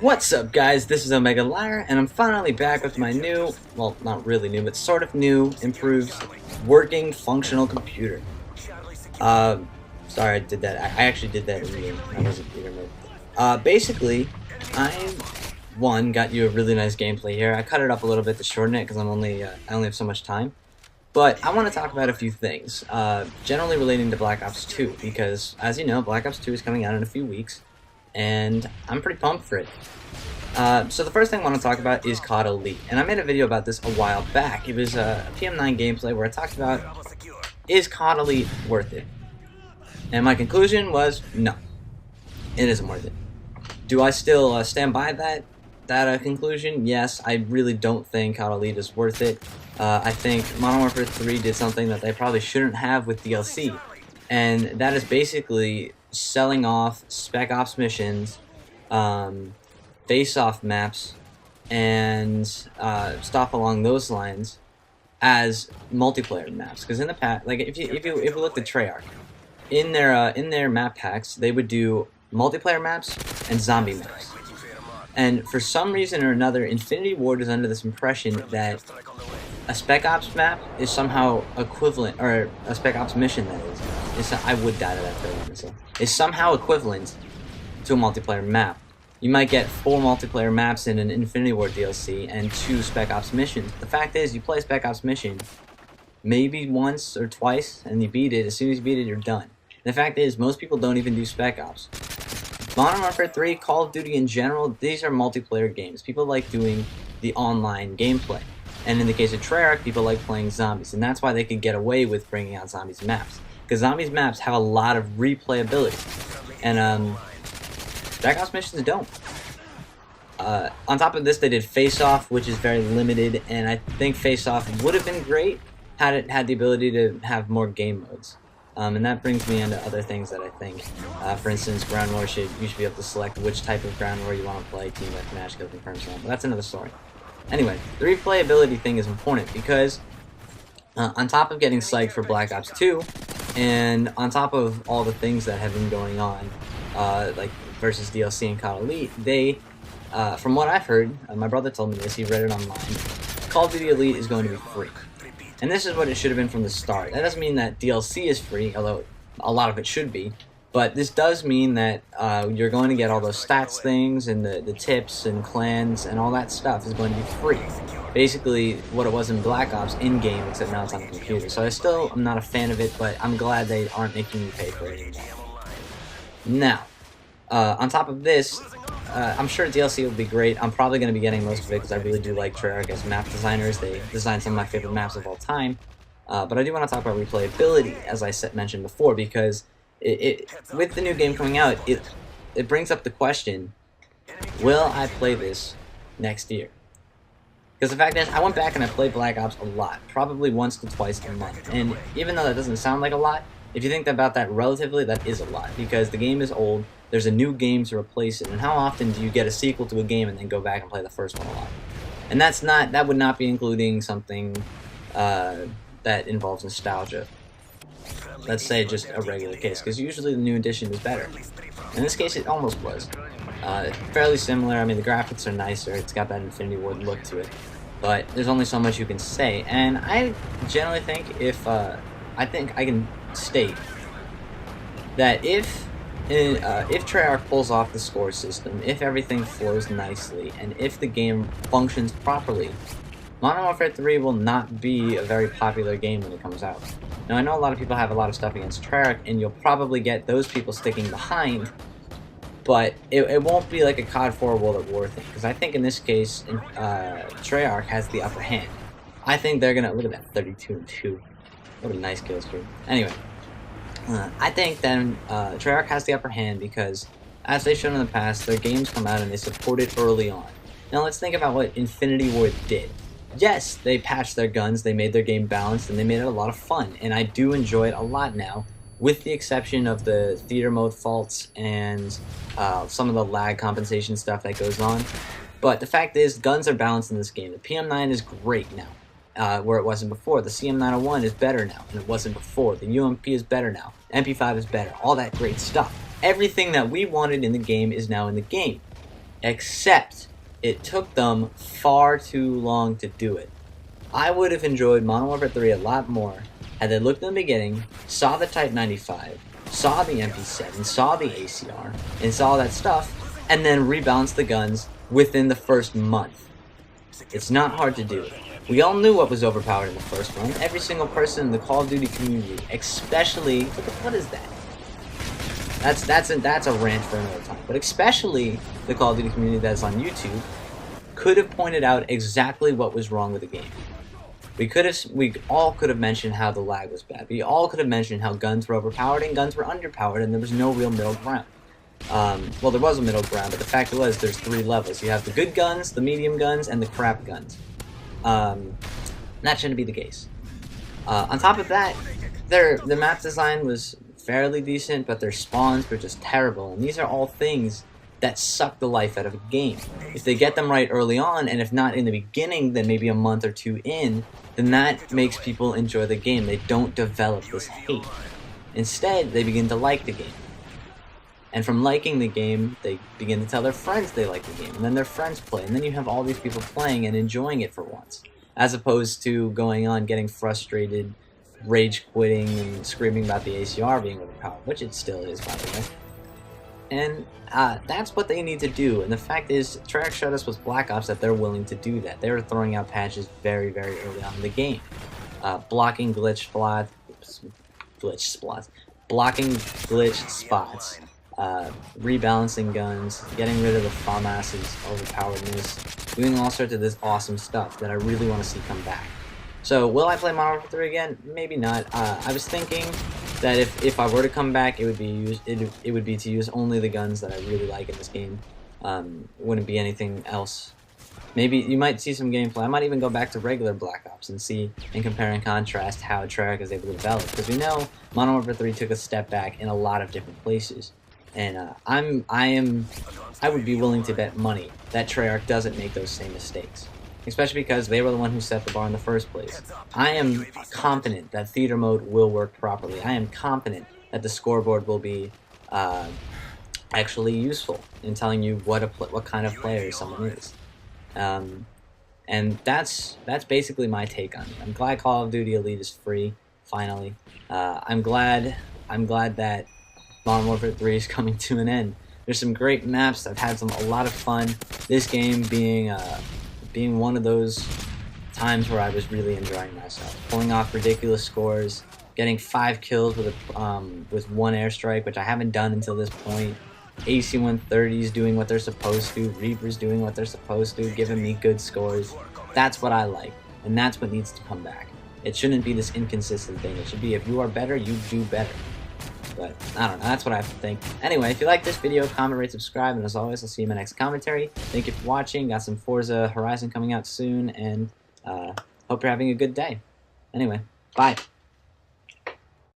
What's up, guys? This is OmegaLiar, and I'm finally back with my new, well, not really new, but sort of new, improved, working, functional computer. Uh, Sorry I did that. I actually did that in game. I wasn't theater mode. Basically, one, got you a really nice gameplay here. I cut it up a little bit to shorten it because I only have so much time. But I want to talk about a few things, generally relating to Black Ops 2, because, as you know, Black Ops 2 is coming out in a few weeks, and I'm pretty pumped for it. So the first thing I want to talk about is COD Elite, and I made a video about this a while back. It was a PM9 gameplay where I talked about, is COD Elite worth it? And my conclusion was, no, it isn't worth it. Do I still stand by that conclusion? Yes, I really don't think COD Elite is worth it. I think Modern Warfare 3 did something that they probably shouldn't have with DLC, and that is basically selling off Spec Ops missions, face-off maps, and stuff along those lines as multiplayer maps. Because in the past, like if you look at Treyarch, in their map packs, they would do multiplayer maps and zombie maps. And for some reason or another, Infinity Ward is under this impression that a Spec Ops map is somehow equivalent, or a Spec Ops mission, that is I would die to that for so is somehow equivalent to a multiplayer map. You might get 4 multiplayer maps in an Infinity Ward DLC and 2 Spec Ops missions. The fact is, you play a Spec Ops mission maybe once or twice, and you beat it. As soon as you beat it, you're done. The fact is, most people don't even do Spec Ops. Modern Warfare 3, Call of Duty in general, these are multiplayer games. People like doing the online gameplay. And in the case of Treyarch, people like playing zombies. And that's why they could get away with bringing out zombies maps. Because zombies maps have a lot of replayability. And Spec Ops missions don't. On top of this, they did Face Off, which is very limited. And I think Face Off would have been great had it had the ability to have more game modes. And that brings me into other things that I think. For instance, Ground War you should be able to select which type of Ground War you want to play, Team Deathmatch, Kill Confirm, so on. But that's another story. Anyway, the replayability thing is important because on top of getting psyched for Black Ops 2, and on top of all the things that have been going on, like versus DLC and COD Elite, they, from what I've heard, my brother told me this, he read it online, Call of Duty Elite is going to be free. And this is what it should have been from the start. That doesn't mean that DLC is free, although a lot of it should be. But this does mean that you're going to get all those stats things and the tips and clans and all that stuff is going to be free. Basically, what it was in Black Ops in-game, except now it's on the computer. So I still am not a fan of it, but I'm glad they aren't making you pay for it anymore. Now, on top of this, I'm sure DLC will be great. I'm probably going to be getting most of it because I really do like Treyarch as map designers. They design some of my favorite maps of all time. But I do want to talk about replayability, as I mentioned before, because with the new game coming out, it brings up the question, will I play this next year? Because the fact is, I went back and I played Black Ops a lot, probably once to twice a month. And even though that doesn't sound like a lot, if you think about that relatively, that is a lot. Because the game is old, there's a new game to replace it, and how often do you get a sequel to a game and then go back and play the first one a lot? And that would not be including something that involves nostalgia. Let's say just a regular case, because usually the new edition is better. In this case, it almost was. Fairly similar. I mean, the graphics are nicer. It's got that Infinity Ward look to it. But there's only so much you can say. And I generally think I think I can state that if Treyarch pulls off the score system, if everything flows nicely, and if the game functions properly, Modern Warfare 3 will not be a very popular game when it comes out. Now, I know a lot of people have a lot of stuff against Treyarch, and you'll probably get those people sticking behind, but it won't be like a COD 4 World at War thing, because I think in this case, Treyarch has the upper hand. I think they're going to, look at that, 32-2. What a nice kill streak. Anyway, I think then Treyarch has the upper hand because, as they've shown in the past, their games come out and they support it early on. Now let's think about what Infinity Ward did. Yes, they patched their guns, they made their game balanced, and they made it a lot of fun, and I do enjoy it a lot now, with the exception of the theater mode faults and some of the lag compensation stuff that goes on. But the fact is, guns are balanced in this game. The PM9 is great now, where it wasn't before. The CM901 is better now than it wasn't before. The UMP is better now. MP5 is better. All that great stuff. Everything that we wanted in the game is now in the game. except it took them far too long to do it. I would have enjoyed Modern Warfare 3 a lot more had they looked in the beginning, saw the Type 95, saw the MP7, saw the ACR, and saw that stuff, and then rebalanced the guns within the first month. It's not hard to do. We all knew what was overpowered in the first run. Every single person in the Call of Duty community, especially... What is that? That's a rant for another time. But especially the Call of Duty community that's on YouTube could have pointed out exactly what was wrong with the game. We all could have mentioned how the lag was bad. We all could have mentioned how guns were overpowered and guns were underpowered, and there was no real middle ground. Well, there was a middle ground, but the fact was there's 3 levels. You have the good guns, the medium guns, and the crap guns. That shouldn't be the case. On top of that, the map design was fairly decent, but their spawns were just terrible, and these are all things that suck the life out of a game. If they get them right early on, and if not in the beginning, then maybe a month or 2 in, then that makes people enjoy the game. They don't develop this hate. Instead, they begin to like the game. And from liking the game, they begin to tell their friends they like the game, and then their friends play, and then you have all these people playing and enjoying it for once, as opposed to going on getting frustrated, rage quitting, and screaming about the ACR being overpowered, which it still is, by the way. And that's what they need to do, and the fact is, Treyarch showed us with Black Ops that they're willing to do that. They were throwing out patches very, very early on in the game. Blocking glitch spots, rebalancing guns, getting rid of the FAMAS's overpoweredness, doing all sorts of this awesome stuff that I really want to see come back. So, will I play Modern Warfare 3 again? Maybe not. I was thinking that if I were to come back, it would be to use only the guns that I really like in this game. Wouldn't be anything else. Maybe you might see some gameplay. I might even go back to regular Black Ops and see and compare and contrast how Treyarch is able to develop, because we know Modern Warfare 3 took a step back in a lot of different places, and I would be willing to bet money that Treyarch doesn't make those same mistakes. Especially because they were the one who set the bar in the first place. I am confident that theater mode will work properly. I am confident that the scoreboard will be actually useful in telling you what kind of player someone is. And that's basically my take on it. I'm glad Call of Duty Elite is free, finally. I'm glad that Modern Warfare 3 is coming to an end. There's some great maps. I've had a lot of fun. This game being one of those times where I was really enjoying myself, pulling off ridiculous scores, getting 5 kills with 1 airstrike, which I haven't done until this point. AC-130s doing what they're supposed to, Reapers doing what they're supposed to, giving me good scores. That's what I like, and that's what needs to come back. It shouldn't be this inconsistent thing. It should be, if you are better, you do better. But, I don't know, that's what I have to think. Anyway, if you like this video, comment, rate, subscribe, and as always, I'll see you in my next commentary. Thank you for watching. Got some Forza Horizon coming out soon, and hope you're having a good day. Anyway, bye.